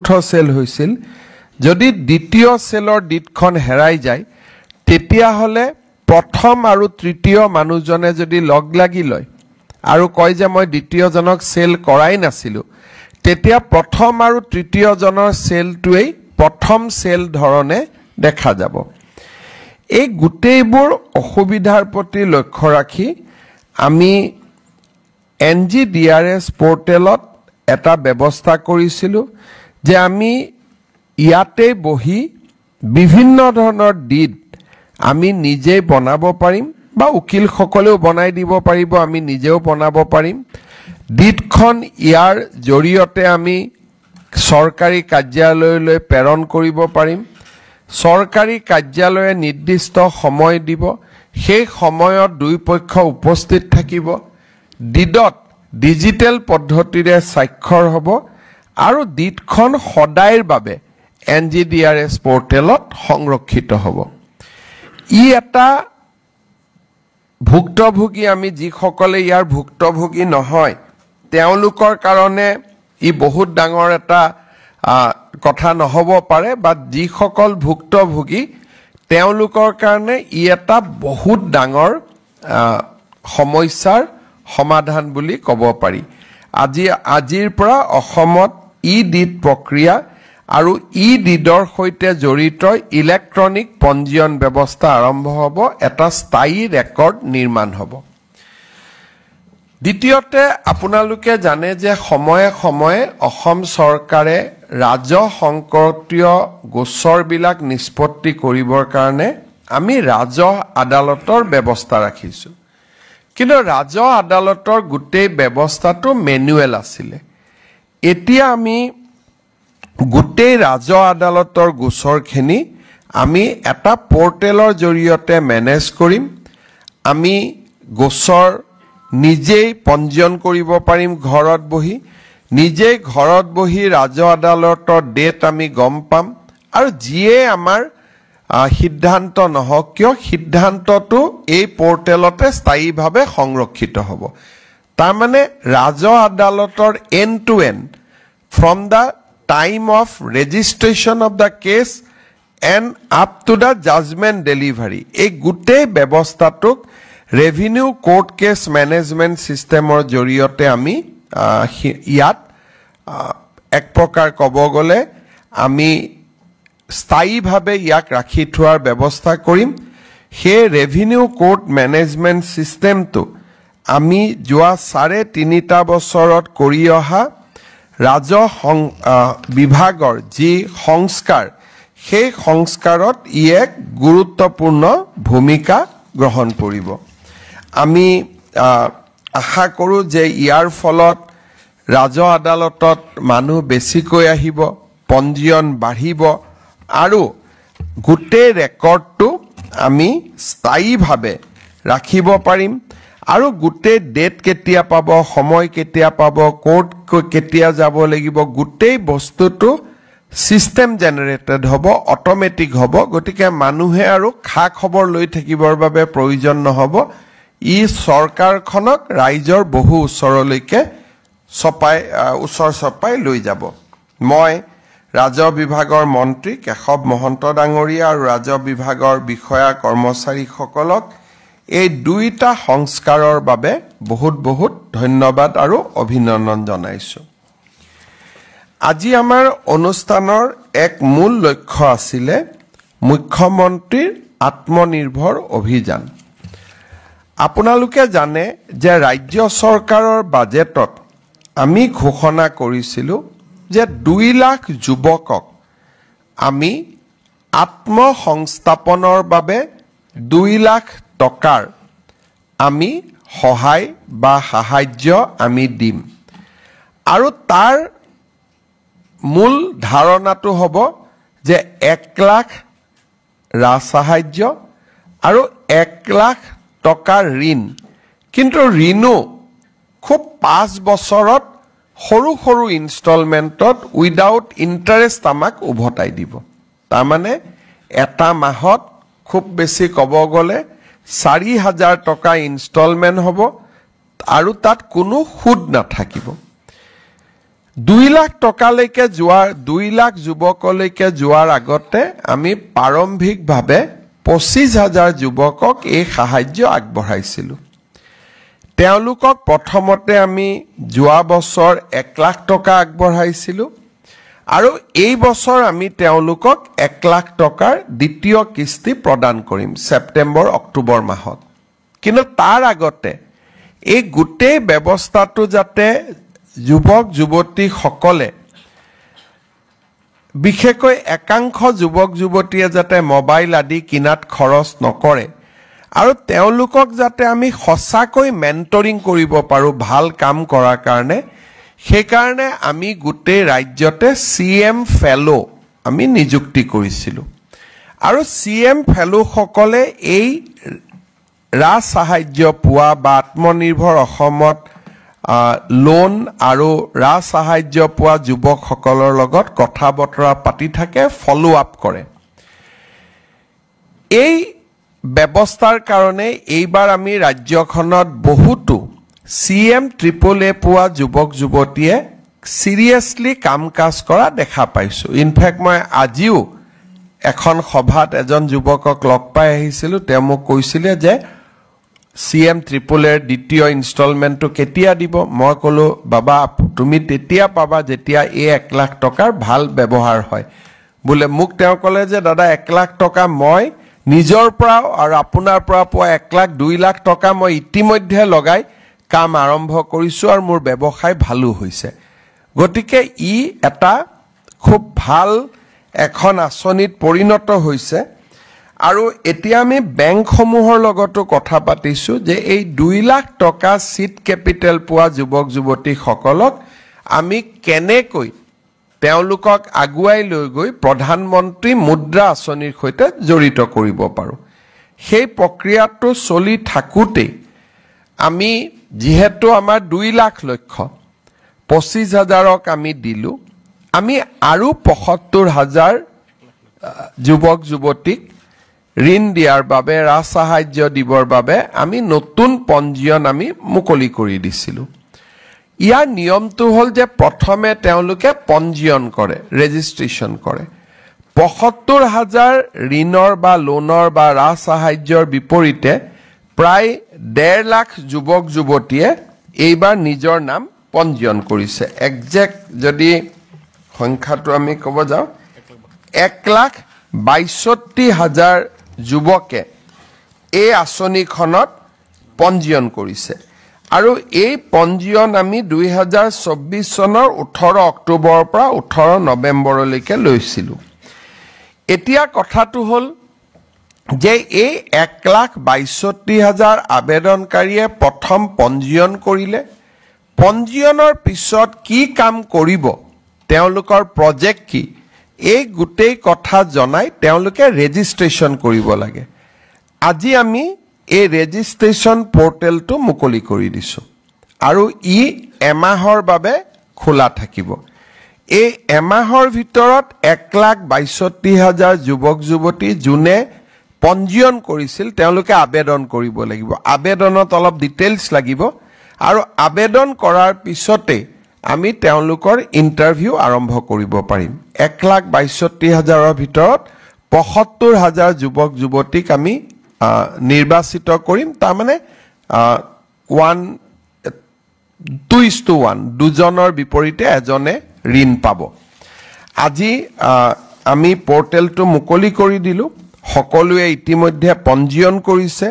Cell হৈছিল যদি দ্বিতীয় সেলৰ ডিটখন হেৰাই যায় তেতিয়া হলে প্ৰথম আৰু তৃতীয় মানুহজনে যদি লগ লাগি লয় আৰু কয় যে মই দ্বিতীয়জনক সেল কৰাই নাছিলো তেতিয়া প্ৰথম আৰু তৃতীয়জনৰ সেলটোই প্ৰথম সেল ধৰণে দেখা যাব এই গুটেইবোৰ অসুবিধাৰ প্ৰতি লক্ষ্য ৰাখি আমি NGDRS পোৰ্টেলত এটা ব্যৱস্থা কৰিছিলো যে আমি ইয়াতে বহি বিভিন্ন ধৰণৰ ডিড আমি নিজে বনাব পাৰিম বা উকিল সকলেও বনাই দিব পাৰিব আমি নিজেও বনাব পাৰিম ডিডখন ইয়াৰ জৰিয়তে আমি সৰকাৰি কাৰ্যালয়লৈ প্ৰেৰণ কৰিব পাৰিম সৰকাৰি কাৰ্যালয়ে নিৰ্দিষ্ট সময় দিব সেই সময়ত দুই পক্ষ উপস্থিত থাকিব ডিডত ডিজিটেল পদ্ধতিৰে স্বাক্ষৰ হ'ব আৰু ডিডখন সদায়ৰ বাবে NGDRS পোৰ্টেলত সংৰক্ষিত হ'ব ই এটা ভুক্তভোগী আমি যি সকলে ইয়াৰ ভুক্তভোগী নহয় তেওঁলোকৰ কাৰণে ই বহুত ডাঙৰ এটা কথা নহব পাৰে বা যি সকল ভুক্তভোগী তেওঁলোকৰ কাৰণে ই এটা বহুত ডাঙৰ সমস্যাৰ সমাধান বুলি ক'ব পাৰি আজিৰ পৰা অসমত ই-ডিড প্ৰক্ৰিয়া আৰু ই-ডিডৰ সৈতে জড়িত ইলেক্ট্ৰনিক পঞ্জীয়ন ব্যৱস্থা আৰম্ভ হ'ব এটা স্থায়ী ৰেকৰ্ড নিৰ্মাণ হ'ব দ্বিতীয়তে আপোনালোকে জানে যে সময়ে সময়ে অসম চৰকাৰে ৰাজহ সংক্ৰান্তীয় গোচৰবিলাক নিষ্পত্তি কৰিবৰ কাৰণে আমি ৰাজহ আদালতৰ ব্যৱস্থা ৰাখিছো কিন্তু ৰাজহ আদালতৰ গোটেই ব্যৱস্থাটো মেনুৱেল আছিল এতিয়া আমি গোটেই ৰাজহ আদালতৰ গোচৰখিনি আমি এটা পোৰ্টেলৰ জৰিয়তে মেনেজ কৰিম আমি গোচৰ নিজেই পঞ্জীয়ন কৰিব পাৰিম ঘৰত বহি নিজেই ঘৰত বহি ৰাজহ আদালতৰ ডেট আমি গম পাম আৰু যিয়ে আমাৰ সিদ্ধান্ত নহওক কিয় সিদ্ধান্তটো এই পোৰ্টেলতে স্থায়ীভাৱে সংৰক্ষিত হ'ব তাৰ মানে ৰাজহ আদালতৰ end to end from the time of registration of the case and up to the judgement delivery এই গোটেই ব্যৱস্থাটোক ৰেভিনিউ কোৰ্ট কেছ মেনেজমেণ্ট সিস্টেমৰ জৰিয়তে আমি ইয়াত এক প্ৰকাৰ ক'ব গ'লে আমি স্থায়ীভাৱে ইয়াক ৰাখি থোৱাৰ ব্যৱস্থা কৰিম সেই ৰেভিনিউ কোৰ্ট মেনেজমেণ্ট সিস্টেমটো আমি যোৱা 3.5 বছৰত কৰি অহা ৰাজহ বিভাগৰ যি সংস্কাৰ সেই সংস্কাৰত ই এক গুৰুত্বপূৰ্ণ ভূমিকা গ্ৰহণ কৰিব আমি আশা কৰোঁ যে ইয়াৰ ফলত ৰাজহ আদালতত মানুহ বেছিকৈ আহিব পঞ্জীয়ন বাঢ়িব আৰু গোটেই ৰেকৰ্ডটো আমি স্থায়ীভাৱে ৰাখিব পাৰিম আৰু গোটেই ডেট কেতিয়া পাব সময় কেতিয়া পাব কোৰ্ট কেতিয়া যাব লাগিব গোটেই বস্তুটো সিস্টেম জেনাৰেটেড হ'ব অটোমেটিক হ'ব গতিকে মানুহে আৰু খা খবৰ লৈ থাকিবৰ বাবে প্ৰয়োজন নহব ই সৰকাৰখনক ৰাইজৰ বহু ওচৰলৈকে ওচৰ চপাই লৈ যাব মই ৰাজহ বিভাগৰ মন্ত্ৰী কেশৱ মহন্ত ডাঙৰীয়া আৰু ৰাজহ বিভাগৰ বিষয়া কৰ্মচাৰীসকলক এই দুইটা সংস্কাৰৰ বাবে বহুত বহুত ধন্যবাদ আৰু অভিনন্দন জনাইছো আজি আমাৰ অনুষ্ঠানৰ এক মূল লক্ষ্য আছিল মুখ্যমন্ত্ৰীৰ আত্মনিৰ্ভৰ অভিযান আপোনালোকে জানে যে ৰাজ্য চৰকাৰৰ বাজেটত আমি ঘোষণা কৰিছিলো যে 2 লাখ যুৱকক আমি আত্মসংস্থাপনৰ বাবে 2 লাখ টকাৰ আমি সহায় বা সাহায্য আমি দিম আৰু তাৰ মূল ধাৰণাটো হ'ব যে 1 লাখ সাহায্য আৰু 1 লাখ টকাৰ ঋণ কিন্তু ঋণো খুব 5 বছৰত সৰু সৰু ইনষ্টলমেন্টত উইদাউট ইন্টাৰেষ্ট আমাক উভতাই দিব তাৰ মানে এটা মাহত খুব বেছি ক'ব গ'লে 4,000 টকা ইনষ্টলমেন্ট হ'ব আৰু তাত কোনো সুদ নাথাকিব 2 লাখ টকালৈকে যোৱাৰ 2 লাখ যুৱকলৈকে যোৱাৰ আগতে আমি প্ৰাৰম্ভিকভাৱে 25,000 যুৱকক এই সাহায্য আগবঢ়াইছিলো তেওঁলোকক প্ৰথমতে আমি যোৱা বছৰ 1 লাখ টকা আগবঢ়াইছিলো আৰু এই বছৰ আমি তেওঁলোকক 1 লাখ টকাৰ দ্বিতীয় কিস্তি প্ৰদান কৰিম সেপ্টেম্বৰ অক্টোবৰ মাহত কিন্তু তাৰ আগতে এই গোটেই ব্যৱস্থাটো যাতে যুৱক যুৱতী সকলে বিশেষকৈ একাংশ যুৱক যুৱতীয়ে যাতে মোবাইল আদি কিনাত খৰচ নকৰে আৰু তেওঁলোকক যাতে আমি সঁচাকৈ মেন্টৰিং কৰিব পাৰো ভাল কাম কৰাৰ কাৰণে সেই কাৰণে আমি গোটেই ৰাজ্যতে সিএম ফেলো আমি নিযুক্তি কৰিছিলো আৰু সিএম ফেলো সকলে এই ৰাজ সাহায্য পোৱা বা আত্মনিৰ্ভৰ অসমত লোন আৰু ৰাজ সাহায্য পোৱা যুৱক সকলৰ লগত কথা বতৰা পাতি থাকে ফলো আপ কৰে এই ব্যৱস্থাৰ কাৰণে এইবাৰ আমি ৰাজ্যখনত বহুতো সিএম ট্ৰিপল এ পোৱা যুৱক যুৱতীয়ে সিৰিয়াসলি কাম কাজ কৰা দেখা পাইছো ইনফেক্ট মই আজিও এখন সভাত এজন যুৱকক লগ পাই আহিছিল তেওঁ মোক কৈছিলে যে সিএম ট্ৰিপল এৰ দ্বিতীয় ইনষ্টলমেন্টটো কেতিয়া দিব মই কলো বাবা তুমি তেতিয়া পাবা যেতিয়া এই 1 লাখ টকাৰ ভাল ব্যৱহাৰ হয় বলে মোক তেওঁ কলে যে দাদা 1 লাখ টকা মই নিজৰ পৰা আৰু আপোনাৰ পৰা পোৱা 1 লাখ 2 লাখ টকা মই ইতিমধ্যে লগাই কাম আৰম্ভ কৰিছো আৰু মোৰ ব্যৱসায় ভালো হৈছে গতিকে ই এটা খুব ভাল এখন আঁচনিত পৰিণত হৈছে আৰু এতিয়া আমি বেংকসমূহৰ লগতো কথা পাতিছো যে এই 2 লাখ টকা সিট ক্যাপিটেল পোৱা যুৱক যুৱতী সকলক আমি কেনেকৈ তেওঁলোকক আগুৱাই লৈ গৈ প্ৰধানমন্ত্ৰী মুদ্ৰা আঁচনিৰ সৈতে জড়িত কৰিব পাৰো সেই প্ৰক্ৰিয়াটো চলি থাকুতে আমি যেহেতু আমাৰ 2 লাখ লক্ষ্য 25,000ক আমি দিলু আমি আৰু 75,000 যুৱক যুৱতীক ঋণ দিয়াৰ বাবে ৰাজ সাহায্য দিবৰ বাবে আমি নতুন পঞ্জীয়ন আমি মুকলি কৰি দিছিলো ইয়াৰ নিয়মটো হল যে প্ৰথমে তেওঁলোকে পঞ্জীয়ন কৰে ৰেজিষ্ট্ৰেচন কৰে 75,000 ঋণৰ বা লোনৰ বা ৰাজ সাহায্যৰ বিপৰীতে প্ৰায় 1.5 লাখ যুৱক যুৱতীয়ে এইবাৰ নিজৰ নাম পঞ্জীয়ন কৰিছে একজেক্ট যদি সংখ্যাটো আমি ক'ব যাও 1,62,000 যুৱকে এই আঁচনিখনত পঞ্জীয়ন কৰিছে আৰু এই পঞ্জীয়ন আমি 2024 চনৰ 18 অক্টোবৰৰ পৰা 18 নৱেম্বৰলৈকে লৈছিলো এতিয়া কথাটো হল যে এই 1,62,000 আবেদনকাৰীয়ে প্ৰথম পঞ্জীয়ন কৰিলে পঞ্জীয়নৰ পিছত কি কাম কৰিব তেওঁলোকৰ প্ৰজেক্ট কি এই গোটেই কথা জনাই তেওঁলোকে ৰেজিষ্ট্ৰেচন কৰিব লাগে আজি আমি এই ৰেজিষ্ট্ৰেচন পোৰ্টেলটো মুকলি কৰি দিছো আৰু ই এমাহৰ বাবে খোলা থাকিব এই এমাহৰ ভিতৰত 1,62,000 যুৱক যুৱতী যোনে পঞ্জীয়ন কৰিছিল তেওঁলোকে আবেদন কৰিব লাগিব আবেদনত অলপ ডিটেইলছ লাগিব আৰু আবেদন কৰাৰ পিছতে আমি তেওঁলোকৰ ইন্টাৰভিউ আৰম্ভ কৰিব পাৰিম 1,62,000ৰ ভিতৰত 75,000 যুৱক যুৱতীক আমি নিৰ্বাচিত কৰিম তাৰ মানে 2:1 দুজনৰ বিপৰীতে এজনে ঋণ পাব আজি আমি পোৰ্টেলটো মুকলি কৰি দিলু সকলোৱে ইতিমধ্যে পঞ্জীয়ন কৰিছে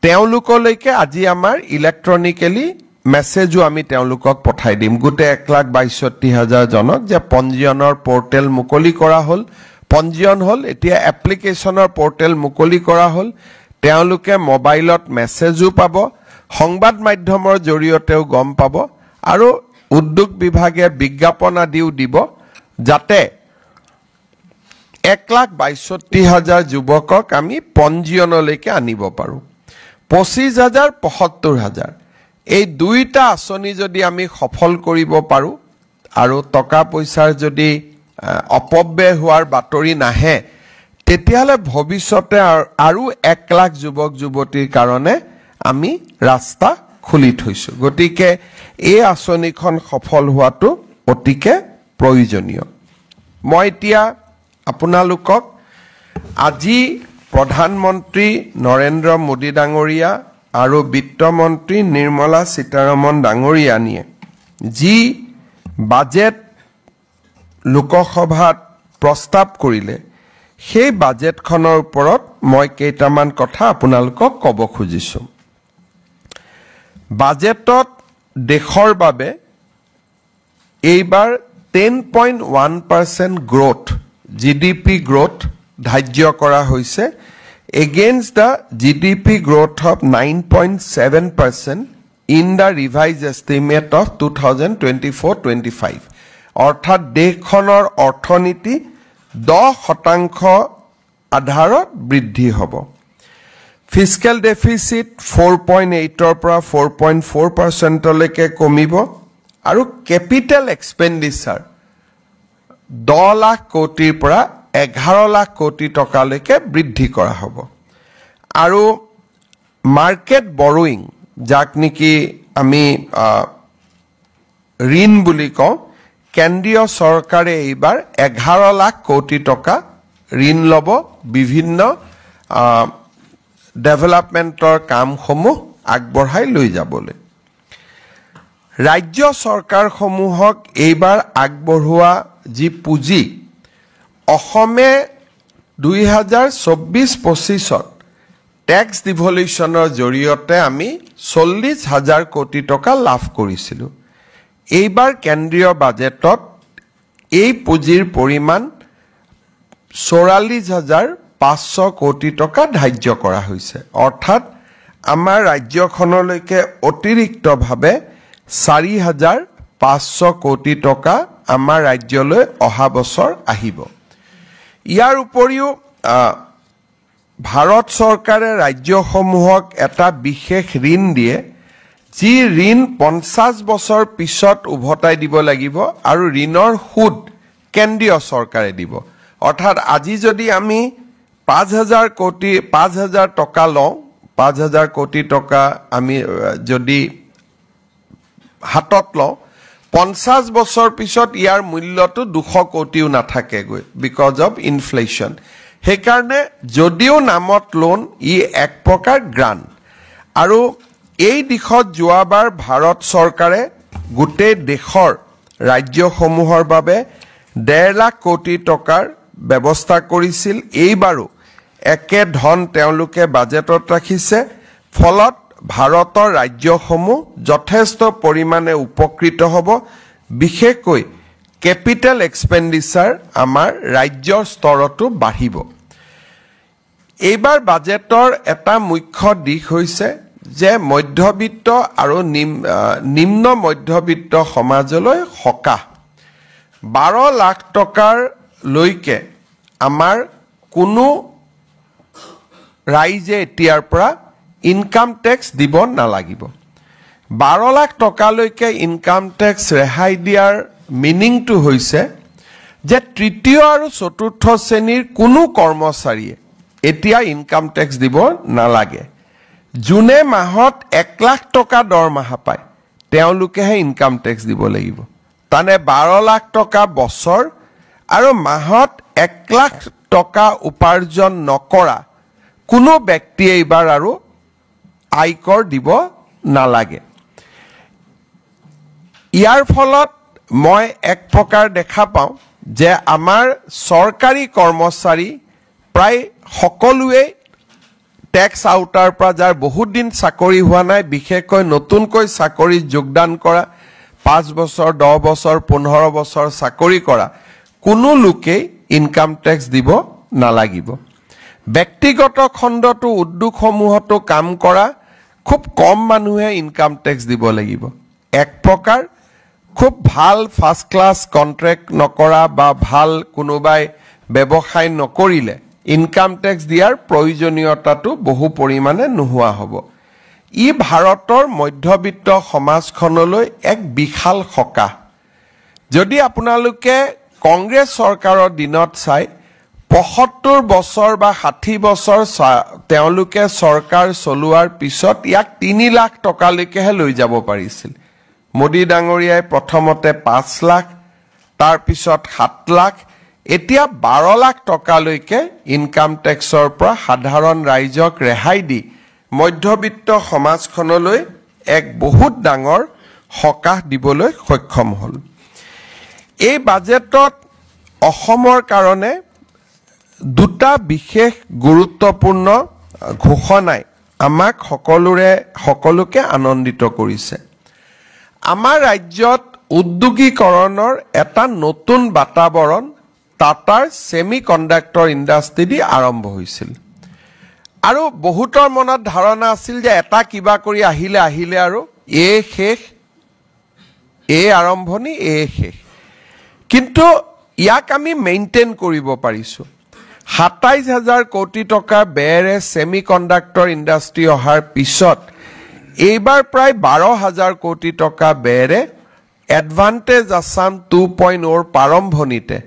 তেওঁলোকলৈকে আজি আমাৰ ইলেক্ট্ৰনিক্যালি মেছেজও আমি তেওঁলোকক পঠাই দিম গুটে 1,62,000 জনক যে পঞ্জীয়নৰ পোৰ্টেল মুকলি কৰা হল পঞ্জীয়ন হল এতিয়া এপ্লিকেশনৰ পোৰ্টেল মুকলি কৰা হল তেওঁলোকে মোবাইলত মেছেজও পাব সংবাদ মাধ্যমৰ জৰিয়তেও গম পাব আৰু উদ্যোগ বিভাগে বিজ্ঞাপন আদিও দিব যাতে 1,62,000 যুৱকক আমি পঞ্জীয়নলৈকে আনিব পাৰো 25,000 75,000 এই দুইটা আঁচনি যদি আমি সফল কৰিব পাৰো আৰু টকা পইচাৰ যদি অপব্যয় হোৱাৰ বাতৰি নাহে তেতিয়ালে ভৱিষ্যতে আৰু 1 লাখ যুৱক যুৱতীৰ কাৰণে আমি ৰাস্তা খুলি থৈছো গতিকে এই আঁচনিখন সফল হোৱাটো অতিকে প্ৰয়োজনীয় মই এতিয়া আপোনালোকক আজি প্ৰধানমন্ত্ৰী নৰেন্দ্ৰ মোদী ডাঙৰীয়া আৰু বিত্তমন্ত্ৰী নিৰ্মলা সীতাৰমণ ডাঙৰীয়ানিয়ে যি বাজেট লোকসভাত প্ৰস্তাৱ কৰিলে সেই বাজেটখনৰ ওপৰত মই কেইটামান কথা আপোনালোকক ক'ব খুজিছো বাজেটত দেশৰ বাবে এইবাৰ 10.1% গ্ৰোথ জিডিপি গ্ৰোথ ধাৰ্য কৰা হৈছে against the GDP growth of 9.7% in the revised estimate of 2024-25 অৰ্থাৎ দেশখনৰ অৰ্থনীতি 10% আধাৰত বৃদ্ধি হ'ব ফিস্কেল ডেফিসিট 4.8 ৰ পৰা 4.4% লৈকে কমিব আৰু ক্যাপিটাল এক্সপেন্ডিচাৰ 10 লাখ কোটিৰ পৰা 11 লাখ কোটি টকা লৈকে বৃদ্ধি কৰা হ'ব আৰু মাৰ্কেট বৰোইং যাক নেকি আমি ঋণ বুলি কওঁ কেন্দ্ৰীয় চৰকাৰে এইবাৰ 11 লাখ কোটি টকা ঋণ ল'ব বিভিন্ন ডেভেলপমেন্টৰ কামসমূহ আগবঢ়াই লৈ যাবলৈ ৰাজ্য চৰকাৰসমূহক এইবাৰ আগবঢ়োৱা যি পুঁজি অসমে 2024-25ত ট্যাক্স ডিভলিউশনৰ জৰিয়তে আমি 40,000 কোটি টকা লাভ কৰিছিলো এইবাৰ কেন্দ্ৰীয় বাজেটত এই পুঁজিৰ পৰিমাণ 44,500 কোটি টকা ধাৰ্য কৰা হৈছে অৰ্থাৎ আমাৰ ৰাজ্যখনলৈকে অতিৰিক্তভাৱে 4,500 কোটি টকা আমাৰ ৰাজ্যলৈ অহা বছৰ আহিব ইয়াৰ উপৰিও ভাৰত চৰকাৰে ৰাজ্যসমূহক এটা বিশেষ ঋণ দিয়ে যি ঋণ 50 বছৰ পিছত উভতাই দিব লাগিব আৰু ঋণৰ সুদ কেন্দ্ৰীয় চৰকাৰে দিব অৰ্থাৎ আজি যদি আমি 5,000 টকা লওঁ 5,000 কোটি টকা আমি যদি হাতত লওঁ 50 বছৰ পিছত ইয়াৰ মূল্যটো 200 কোটিও নাথাকে গৈ বিকজ অফ ইনফ্লেশন হেকাৰণে যদিও নামত লোন ই এক প্ৰকাৰ গ্ৰান্ট আৰু এই দিশত যোৱাবাৰ ভাৰত চৰকাৰে গোটেই দেশৰ ৰাজ্যসমূহৰ বাবে 1.5 লাখ কোটি টকাৰ ব্যৱস্থা কৰিছিল এইবাৰো একে ধন তেওঁলোকে বাজেটত ৰাখিছে ফলত ভাৰতৰ ৰাজ্যসমূহ যথেষ্ট পৰিমাণে উপকৃত হ'ব বিশেষকৈ ক্যাপিটাল এক্সপেন্ডিচাৰ আমাৰ ৰাজ্যৰ স্তৰতো বাঢ়িব এইবাৰ বাজেটৰ এটা মুখ্য দিশ হৈছে যে মধ্যবিত্ত আৰু নিম্ন মধ্যবিত্ত সমাজলৈ সকাহ 12 লাখ টকাৰ লৈকে আমাৰ কোনো ৰাইজে এতিয়াৰ পৰা ইনকাম ট্যাক্স দিব নালাগিব 12 লাখ টকা লৈকে ইনকাম ট্যাক্স ৰেহাই দিয়াৰ মিনিংটো হৈছে যে তৃতীয় আৰু চতুৰ্থ শ্ৰেণীৰ কোনো কৰ্মচাৰীয়ে এতিয়া ইনকাম ট্যাক্স দিব নালাগে জুনে মাহত 1 লাখ টকা দৰমহা পায় তেওঁলোকেহে ইনকাম ট্যাক্স দিব লাগিব তানে 12 লাখ টকা বছৰ আৰু মাহত 1 লাখ টকা উপাৰ্জন নকৰা কোনো ব্যক্তি এইবাৰ আৰু আয়কৰ দিব নালাগে ইয়াৰ ফলত মই এক প্ৰকাৰ দেখা পাওঁ যে আমাৰ সৰকাৰী কৰ্মচাৰী প্ৰায় সকলোৱে ট্যাক্স আউটাৰ পৰা যাৰ বহুত দিন চাকৰি হোৱা নাই বিশেষকৈ নতুনকৈ চাকৰিত যোগদান কৰা 5 বছৰ 10 বছৰ 15 বছৰ চাকৰি কৰা কোনো লোকে ইনকাম ট্যাক্স দিব নালাগিব ব্যক্তিগত খণ্ডটো উদ্যোগসমূহতো কাম কৰা খুব কম মানুহে ইনকাম ট্যাক্স দিব লাগিব এক প্ৰকাৰ খুব ভাল ফাৰ্স্ট ক্লাস কন্ট্ৰাক্ট নকৰা বা ভাল কোনোবাই ব্যৱসায় নকৰিলে ইনকাম ট্যাক্স দিয়াৰ প্ৰয়োজনীয়তাটো বহু পৰিমাণে নোহোৱা হ'ব ই ভাৰতৰ মধ্যবিত্ত সমাজখনলৈ এক বিশাল সকাহ যদি আপোনালোকে কংগ্ৰেছ চৰকাৰৰ দিনত চাই 75 বছৰ বা 60 বছৰ তেওঁলোকে চৰকাৰ চলোৱাৰ পিছত ইয়াক 3 লাখ টকা লৈকেহে লৈ যাব পাৰিছিল মোদী ডাঙৰীয়াই প্ৰথমতে 5 লাখ তাৰ পিছত 7 লাখ এতিয়া 12 লাখ টকালৈকে ইনকাম টেক্সৰ পৰা সাধাৰণ ৰাইজক ৰেহাই দি মধ্যবিত্ত সমাজখনলৈ এক বহুত ডাঙৰ সকাহ দিবলৈ সক্ষম হ'ল এই বাজেটত অসমৰ কাৰণে দুটা বিশেষ গুৰুত্বপূৰ্ণ ঘোষণাই আমাক সকলোকে আনন্দিত কৰিছে আমাৰ ৰাজ্যত উদ্যোগীকৰণৰ এটা নতুন বাতাবৰণ টাটাৰ সেমিকন্ডাক্টৰ ইণ্ডাষ্ট্ৰি দি আৰম্ভ হৈছিল আৰু বহুতৰ মনত ধাৰণা আছিল যে এটা কিবা কৰি আহিলে আৰু শেষ আৰম্ভণি শেষ কিন্তু ইয়াক আমি মেইনটেইন কৰিব পাৰিছো ২৭,০০০ কোটি টকা বেৰে সেমিকন্ডাক্টৰ ইণ্ডাষ্ট্ৰি অহাৰ পিছত এইবাৰ প্ৰায় ১২,০০০ কোটি টকা বেৰে এডভান্টেজ আসাম 2.0 প্ৰাৰম্ভণিতে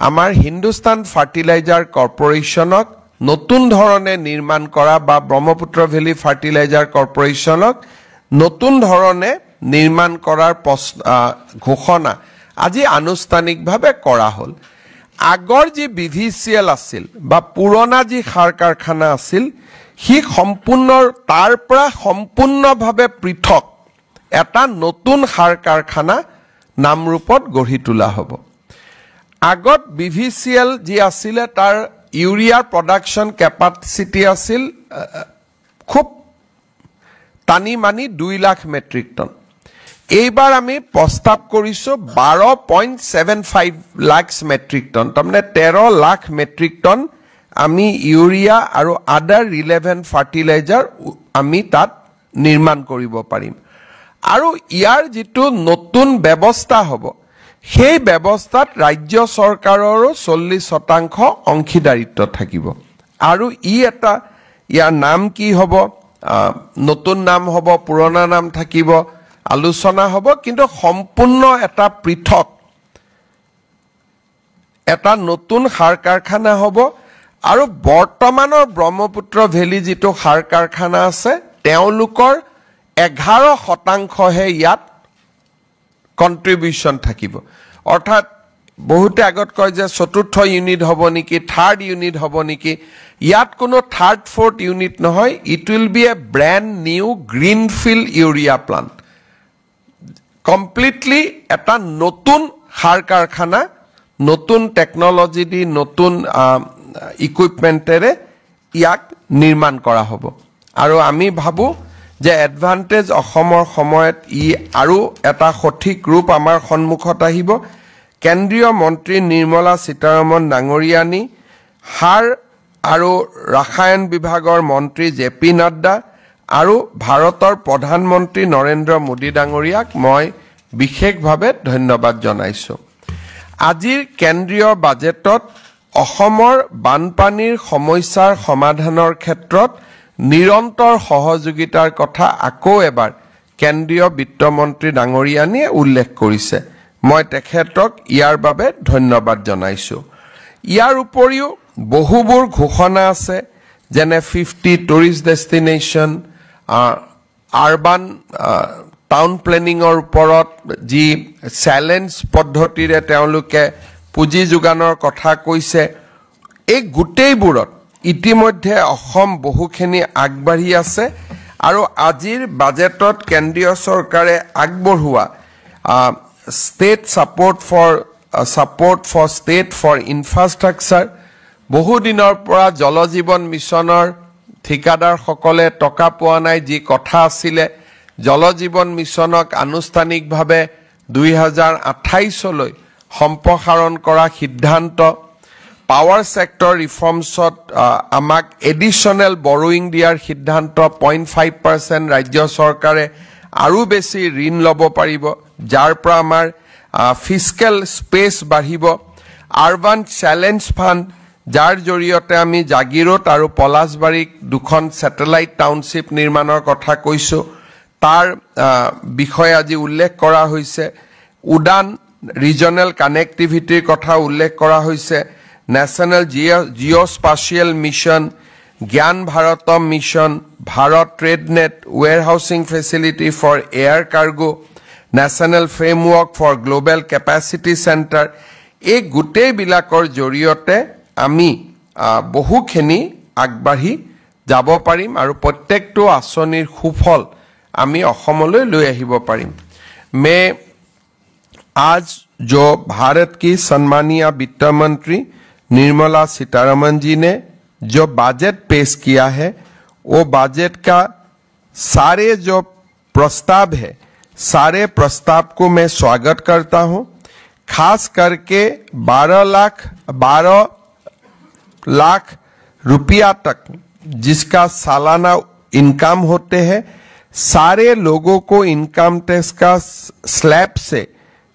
আমাৰ হিন্দুস্তান ফাৰ্টিলাইজাৰ কৰ্পোৰেচনক নতুন ধৰণে নিৰ্মাণ কৰা বা ব্ৰহ্মপুত্ৰ ভেলী ফাৰ্টিলাইজাৰ কৰ্পোৰেচনক নতুন ধৰণে নিৰ্মাণ কৰাৰ ঘোষণা আজি আনুষ্ঠানিকভাৱে কৰা হ'ল আগৰ যি BVCL আছিল বা পুৰণা যি সাৰ কাৰখানা আছিল হি সম্পূৰ্ণ তাৰ পৰা সম্পূৰ্ণভাৱে পৃথক এটা নতুন সাৰ কাৰখানা নামৰূপত গঢ়ি তোলা হ'ব আগত BVCL যি আছিল তাৰ ইউৰিয়াৰ প্ৰডাকশন কেপাসিটি আছিল খুব টানি মানি 2 লাখ মেট্ৰিক টন এইবাৰ আমি প্ৰস্তাৱ কৰিছো 12.75 লাখ মেট্ৰিক টন তাৰমানে 13 লাখ মেট্ৰিক টন আমি ইউৰিয়া আৰু আদাৰ ৰিলেভেন্ট ফাৰ্টিলাইজাৰ আমি তাত নিৰ্মাণ কৰিব পাৰিম আৰু ইয়াৰ যেটো নতুন ব্যৱস্থা হ'ব সেই ব্যৱস্থাত ৰাজ্য চৰকাৰৰো 40% অংশীদাৰিত্ব থাকিব আৰু ইয়াৰ নাম কি হ'ব নতুন নাম হ'ব পুৰণা নাম থাকিব আলোচনা হ'ব কিন্তু সম্পূৰ্ণ এটা পৃথক এটা নতুন সাৰ কাৰখানা হ'ব আৰু বৰ্তমানৰ ব্ৰহ্মপুত্ৰ ভেলী যেটো সাৰ কাৰখানা আছে তেওঁলোকৰ 11% হে ইয়াত কন্ট্ৰিবিউশন থাকিব অৰ্থাৎ বহুতে আগত কয় যে চতুৰ্থ ইউনিট হ'ব নেকি থাৰ্ড ইউনিট হ'ব নেকি ইয়াত কোনো থাৰ্ড ফোৰ্থ ইউনিট নহয় it will be a brand new greenfield urea plant completely এটা নতুন সাৰ কাৰখানা নতুন টেকনলজি দি নতুন ইকুইপমেন্টেৰে ইয়াক নিৰ্মাণ কৰা হ'ব আৰু আমি ভাবো যে এডভান্টেজ অসমৰ সময়ত আৰু এটা সঠিক ৰূপ আমাৰ সন্মুখত আহিব কেন্দ্ৰীয় মন্ত্ৰী নিৰ্মলা সীতাৰমণ ডাঙৰীয়ানী সাৰ আৰু ৰাসায়ন বিভাগৰ মন্ত্ৰী JP নাড্ডা আৰু ভাৰতৰ প্ৰধানমন্ত্ৰী নৰেন্দ্ৰ মোদী ডাঙৰীয়াক মই বিশেষভাৱে ধন্যবাদ জনাইছো আজিৰ কেন্দ্ৰীয় বাজেটত অসমৰ বানপানীৰ সমস্যাৰ সমাধানৰ ক্ষেত্ৰত নিৰন্তৰ সহযোগিতাৰ কথা আকৌ এবাৰ কেন্দ্ৰীয় বিত্তমন্ত্ৰী ডাঙৰীয়ানীয়ে উল্লেখ কৰিছে মই তেখেতক ইয়াৰ বাবে ধন্যবাদ জনাইছো ইয়াৰ উপৰিও বহুবোৰ ঘোষণা আছে যেনে 50 টুৰিষ্ট ডেষ্টিনেশ্যন আৰবান টাউন প্লেনিংৰ ওপৰত যি চ্যালেঞ্জ পদ্ধতিৰে তেওঁলোকে পুঁজি যোগানৰ কথা কৈছে এই গোটেইবোৰত ইতিমধ্যে অসম বহুখিনি আগবাঢ়ি আছে আৰু আজিৰ বাজেটত কেন্দ্ৰীয় চৰকাৰে আগবঢ়োৱা state support for state for infrastructure বহু দিনৰ পৰা জল জীৱন মিছনৰ ঠিকাদাৰ সকলে টকা পোৱা নাই যি কথা আছিলে জল জীৱন মিছনক আনুষ্ঠানিকভাৱে 2028 লৈ সম্প্ৰসাৰণ কৰা সিদ্ধান্ত পাৱাৰ সেক্টৰ ৰিফৰ্মছত আমাক এডিশনাল বৰোইং দিয়াৰ সিদ্ধান্ত 0.5% ৰাজ্য চৰকাৰে আৰু বেছি ঋণ ল'ব পাৰিব যাৰ পৰা আমাৰ ফিস্কেল স্পেস বাঢ়িব আৰবান চ্যালেঞ্জ ফান্ড যাৰ জৰিয়তে আমি জাগিৰোড আৰু পলাশবাৰীক দুখন স্যাটেলাইট টাউনশিপ নিৰ্মাণৰ কথা কৈছো তাৰ বিষয় আজি উল্লেখ কৰা হৈছে উডান ৰিজনাল কানেক্টিভিটিৰ কথা উল্লেখ কৰা হৈছে national geospatial mission Gyan Bharatam mission Bharat trade net warehousing facility for air cargo National Framework for Global Capacity Center, এই গোটেইবিলাকৰ জৰিয়তে আমি বহুখিনি আগবাঢ়ি যাব পাৰিম আৰু প্ৰত্যেকটো আঁচনিৰ সুফল আমি অসমলৈ লৈ আহিব পাৰিম। मैं आज जो भारत की सम्मानीय वित्त मंत्री निर्मला सीतारमण जी ने जो बजट पेश किया है, वो बजट का सारे जो प्रस्ताव है, सारे प्रस्ताव को मैं स्वागत करता हूं। खास करके 12 लाख रुपया तक जिसका सालाना इनकम होते हैं, सारे लोगों को इनकम टैक्स का स्लैब से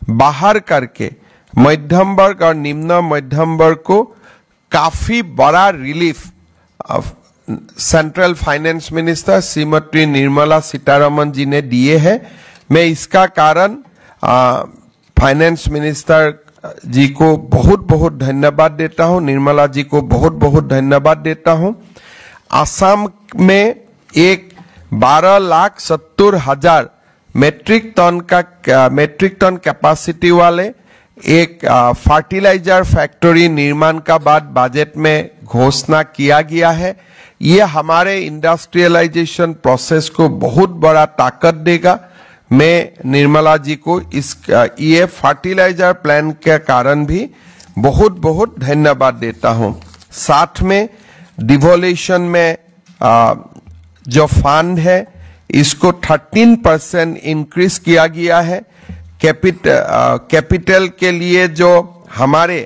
बाहर करके मध्यम वर्ग और निम्न मध्यम वर्ग को काफी बड़ा relief central finance minister Shrimati Nirmala Sitharaman ji ने दिए हैं। मैं इसका कारण फाइनेंस मिनिस्टर जी को बहुत बहुत धन्यवाद देता हूं, निर्मला जी को बहुत बहुत धन्यवाद देता हूं। असम में एक 12,70,000 मेट्रिक टन कैपेसिटी वाले एक फर्टिलाइजर फैक्ट्री निर्माण का बाद बजट में घोषणा किया गया है। ये हमारे इंडस्ट्रियलाइजेशन प्रोसेस को बहुत बड़ा ताकत देगा। मैं निर्मला जी को ये फर्टिलाइजर प्लान के कारण भी बहुत बहुत धन्यवाद देता हूं। साथ में डिवोल्यूशन में जो फंड है, इसको 13% इंक्रीज किया गया है। कैपिटल के लिए जो हमारे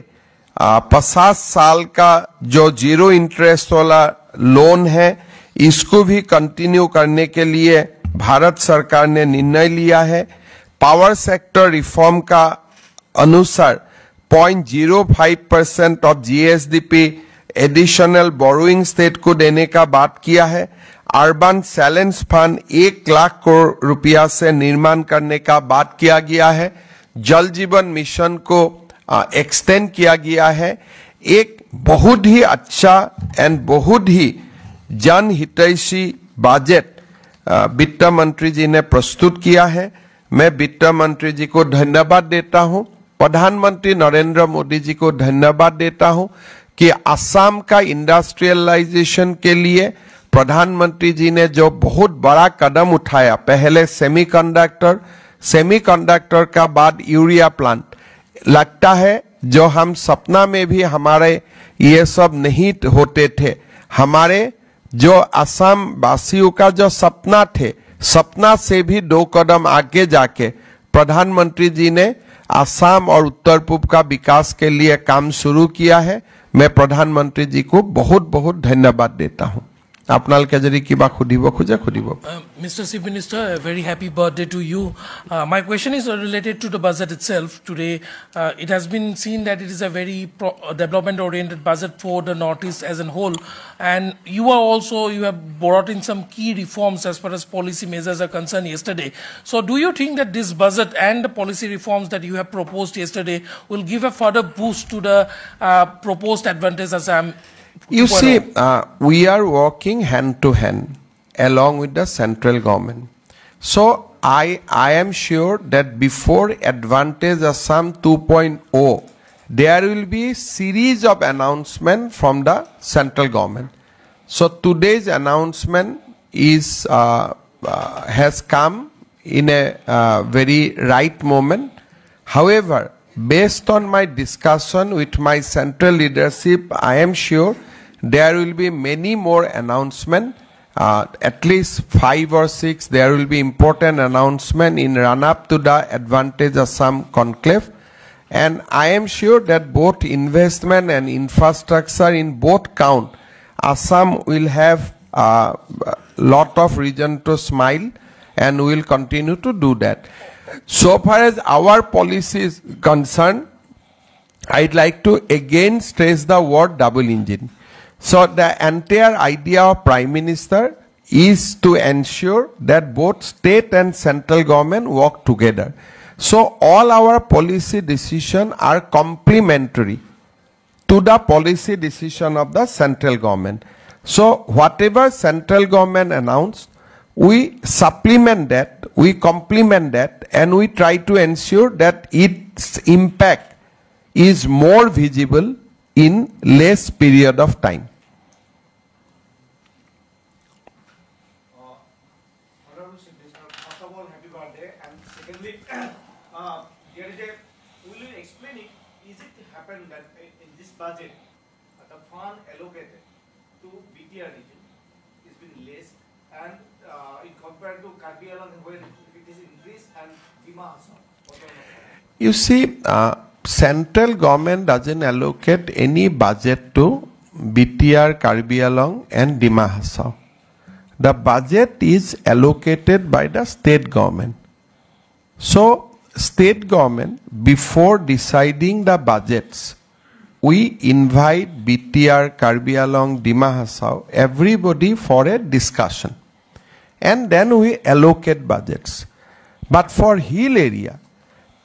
50 साल का जो 0 इंटरेस्ट वाला लोन है, इसको भी कंटिन्यू करने के लिए भारत सरकार ने निर्णय लिया है। पावर सेक्टर रिफॉर्म का अनुसार 0.05% of GSDP additional borrowing state को देने का बात किया है। Urban challenge fund 1 lakh crore रुपया से निर्माण करने का बात किया गया है। जल जीवन मिशन को एक्सटेंड किया गया है। एक बहुत ही अच्छा एंड बहुत ही जनहितैषी बजट वित्त मंत्री जी ने प्रस्तुत किया है। मैं वित्त मंत्री जी को धन्यवाद देता हूं, प्रधानमंत्री नरेंद्र मोदी जी को धन्यवाद देता हूं कि असम का इंडस्ट्रियलाइजेशन के लिए प्रधानमंत्री जी ने जो बहुत बड़ा कदम उठाया, पहले सेमीकंडक्टर का बाद यूरिया प्लांट, लगता है जो हम सपना में भी हमारे ये सब नहीं होते थे। हमारे जो असम वासियों का जो सपना थे, सपना से भी 2 कदम आगे जाके प्रधानमंत्री जी ने असम और उत्तर पूर्व का विकास के लिए काम शुरू किया है। मैं प्रधानमंत्री जी को बहुत बहुत धन्यवाद देता हूं। आपनालोके जदि किबा खुदिब खोजे खुदिब। Mr. Chief Minister, a very happy birthday to you. My question is related to the budget itself. Today, it has been seen that it is a very development-oriented budget for the Northeast as a whole, and you have brought in some key reforms as far as policy measures are concerned yesterday. So, do you think that this budget and the policy reforms that you have proposed yesterday will give a further boost to the proposed Advantage Assam? You see, we are working hand to hand along with the central government. So I am sure that before Advantage Assam 2.0, there will be a series of announcements from the central government. So today's announcement is has come in a very right moment. However, based on my discussion with my central leadership, I am sure there will be many more announcements, at least 5 or 6. There will be important announcement in run-up to the Advantage Assam conclave. And I am sure that both investment and infrastructure in both count, Assam will have a lot of reason to smile, and we will continue to do that. So far as our policy is concerned, I'd like to again stress the word double engine. So the entire idea of Prime Minister is to ensure that both state and central government work together. So all our policy decisions are complementary to the policy decision of the central government. So whatever central government announced, we supplement that, we complement that, and we try to ensure that its impact is more visible in less period of time. Honorable Chief Minister, first of all, happy birthday. And secondly, will you explain it? Is it happened that in this budget, the fund allocated to BTR region is been less, and in compared to Karbi Anglong where it is increased, and Dima Hasao? You see, central government doesn't allocate any budget to BTR, Karbi Anglong and Dima Hasao. The budget is allocated by the state government. So, state government, before deciding the budgets, we invite BTR, Karbi Anglong, Dima Hasao, everybody for a discussion. And then we allocate budgets. But for hill area,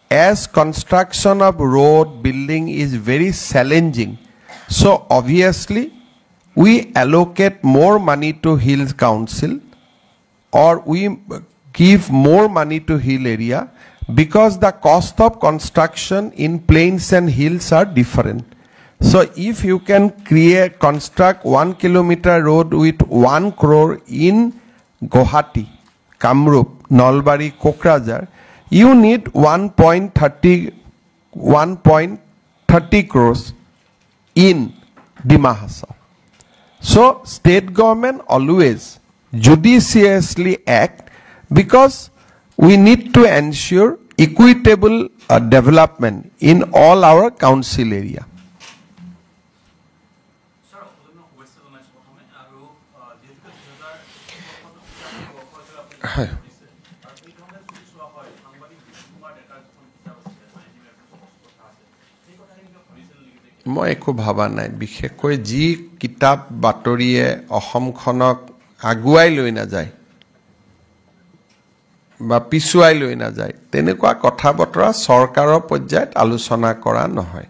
as construction of road building is very challenging, so obviously we allocate more money to Hills Council, or we give more money to hill area, because the cost of construction in plains and hills are different. So if you can construct 1 kilometer road with 1 crore in Guwahati, Kamrup, Nalbari, Kokrajhar, you need 1.30 crores in Dima Hasao. So state government always judiciously act, because we need to ensure equitable development in all our council area. মই একো ভাবা নাই, বিশেষকৈ যি কিতাপ বাতৰিয়ে অসমখনক আগুৱাই লৈ না যায় বা পিছুৱাই লৈ না যায়, তেনেকুৱা কথা বতৰা চৰকাৰৰ পৰ্যায়ত আলোচনা কৰা নহয়।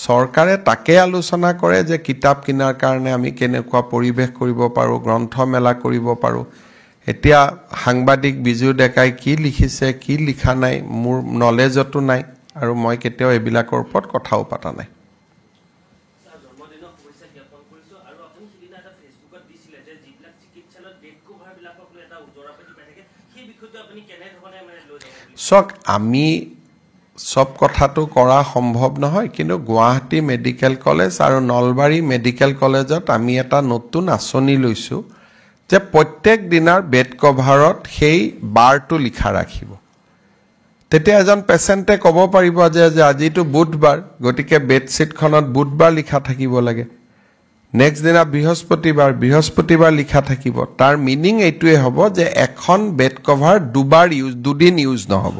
চৰকাৰে তাকে আলোচনা কৰে যে কিতাপ কিনাৰ কাৰণে আমি কেনেকুৱা পৰিবেশ কৰিব পাৰো, গ্ৰন্থমেলা কৰিব পাৰো। এতিয়া সাংবাদিক বিজু ডেকাই কি লিখিছে কি লিখা নাই মোৰ নলেজতো নাই, আৰু মই কেতিয়াও এবিলাকৰ ওপৰত কথাও পাতা নাই। চক আমি সব কথাটো কৰা সম্ভৱ নহয়, কিন্তু গুৱাহাটী মেডিকেল কলেজ আৰু নলবাৰী মেডিকেল কলেজত আমি এটা নতুন আঁচনি লৈছো যে প্ৰত্যেক দিনৰ বেড কভাৰত সেই বাৰটো লিখা ৰাখিব। তেতিয়া এজন পেচেণ্টে ক'ব পাৰিব যে আজিটো বুধবাৰ, গতিকে বেডশিটখনত বুধবাৰ লিখা থাকিব লাগে। নেক্সট দিনা বৃহস্পতিবাৰ লিখা থাকিব। তাৰ মিনিং এইটোৱে হ'ব যে এখন বেড কভাৰ দুদিন ইউজ নহ'ব,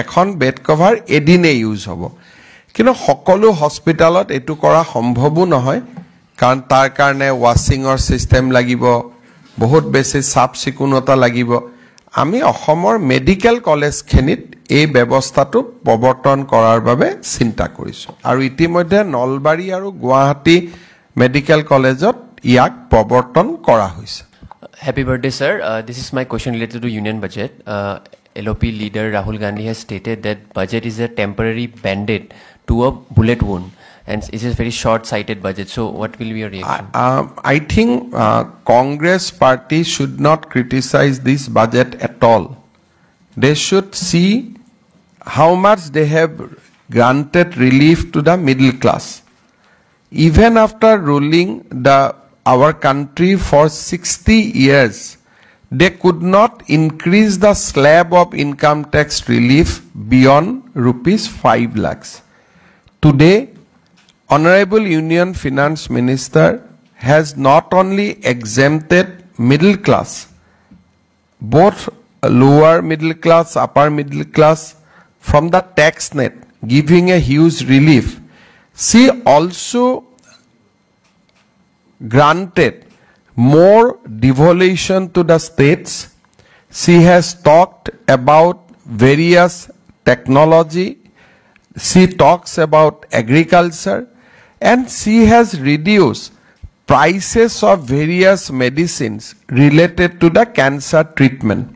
এখন বেড কভাৰ এদিনে ইউজ হ'ব। কিন্তু সকলো হস্পিটালত এইটো কৰা সম্ভৱো নহয়, কাৰণ তাৰ কাৰণে ৱাশ্বিঙৰ চিষ্টেম লাগিব, বহুত বেছি চাফ চিকুণতা লাগিব। আমি অসমৰ মেডিকেল কলেজখিনিত এই ব্যৱস্থাটো প্ৰৱৰ্তন কৰাৰ বাবে চিন্তা কৰিছো, আৰু ইতিমধ্যে নলবাৰী আৰু গুৱাহাটী মেডিকেল কলেজত ইয়াক প্ৰৱৰ্তন কৰা হৈছে। Happy birthday, sir. This is my question related to union budget. LOP leader Rahul Gandhi has stated that budget is a temporary band-aid to a bullet wound, and it is a very short-sighted budget. So what will be your reaction? I think Congress party should not criticize this budget at all. They should see how much they have granted relief to the middle class. Even after ruling our country for 60 years, they could not increase the slab of income tax relief beyond ₹5 lakhs. Today, Honorable Union Finance Minister has not only exempted middle class, both lower middle class, upper middle class, from the tax net, giving a huge relief. She also granted more devolution to the states. She has talked about various technology. She talks about agriculture, and she has reduced prices of various medicines related to the cancer treatment.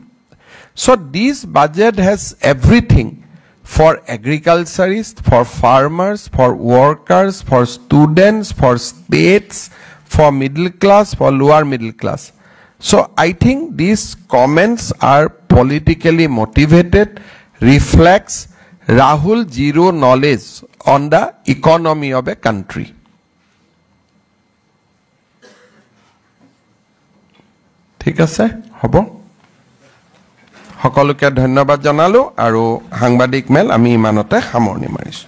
So this budget has everything for agriculturists, for farmers, for workers, for students, for states, for middle class, for lower middle class. So I think these comments are politically motivated, reflects Rahul zero knowledge on the economy of a country. ঠিক আছে হ'ব সকলোকে ধন্যবাদ জনালো আৰু সাংবাদিক মেল আমি ইমানতে সামৰণি মাৰিছো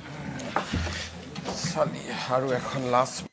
আৰু এখন লাষ্ট